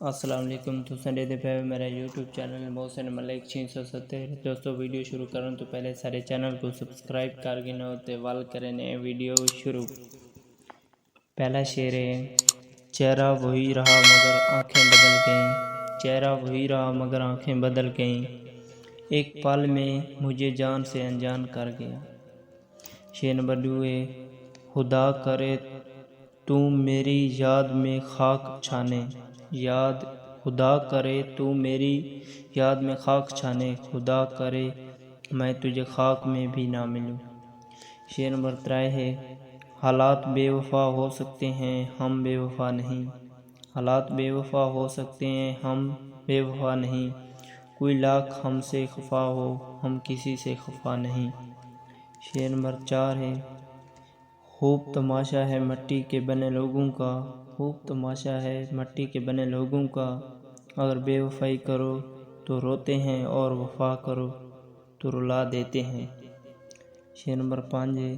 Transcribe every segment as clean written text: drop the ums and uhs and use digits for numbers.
अस्सलाम वालेकुम। तो संडे दे पे मेरा यूट्यूब चैनल बहुत सारे मलिक 670 दोस्तों वीडियो शुरू करूँ तो पहले सारे चैनल को सब्सक्राइब करके न होते वाल करें नए वीडियो शुरू। पहला शेर है, चेहरा वही रहा मगर आंखें बदल गईं, चेहरा वही रहा मगर आंखें बदल गईं, एक पल में मुझे जान से अनजान कर गया। शेर नंबर 2 है, खुदा करे तू मेरी याद में खाक छाने, याद खुदा करे तू मेरी याद में खाक छाने, खुदा करे मैं तुझे खाक में भी ना मिलूं। शेर नंबर 3 है, हालात बेवफा हो सकते हैं हम बेवफा नहीं, हालात बेवफा हो सकते हैं हम बेवफा नहीं, कोई लाख हमसे खफा हो हम किसी से खफा नहीं। शेर नंबर 4 है, खूब तमाशा है मट्टी के बने लोगों का, खूब तमाशा है मट्टी के बने लोगों का, अगर बेवफाई करो तो रोते हैं और वफा करो तो रुला देते हैं। शेर नंबर 5 है,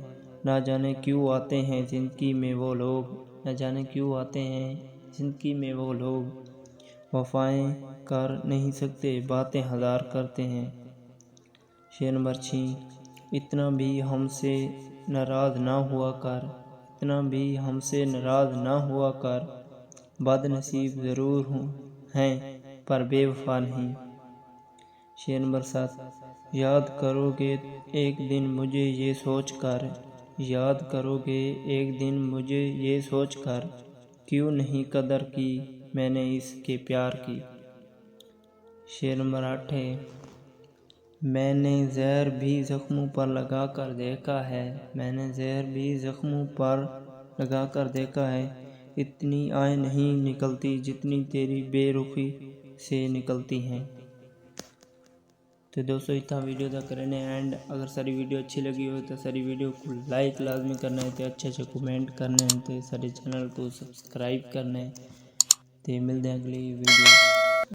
ना जाने क्यों आते हैं ज़िंदगी में वो लोग, ना जाने क्यों आते हैं ज़िंदगी में वो लोग, वफाएं कर नहीं सकते बातें हज़ार करते हैं। शेर नंबर 6, इतना भी हमसे नाराज़ ना हुआ कर, इतना भी हमसे नाराज़ ना हुआ कर, बदनसीब ज़रूर हैं पर बेवफा नहीं। शेर नंबर 7, याद करोगे एक दिन मुझे ये सोच कर, याद करोगे एक दिन मुझे ये सोच कर, क्यों नहीं कदर की मैंने इसके प्यार की। शेर नंबर 8 है, मैंने ज़हर भी ज़ख्मों पर लगा कर देखा है, मैंने ज़हर भी ज़ख्मों पर लगा कर देखा है, इतनी आय नहीं निकलती जितनी तेरी बेरुखी से निकलती हैं। तो दोस्तों इतना वीडियो तक करने एंड अगर सारी वीडियो अच्छी लगी हो तो सारी वीडियो को लाइक लाजमी करना है, तो अच्छे कमेंट करने हैं, तो सारे चैनल को सब्सक्राइब करना है। तो मिलते हैं अगली वीडियो।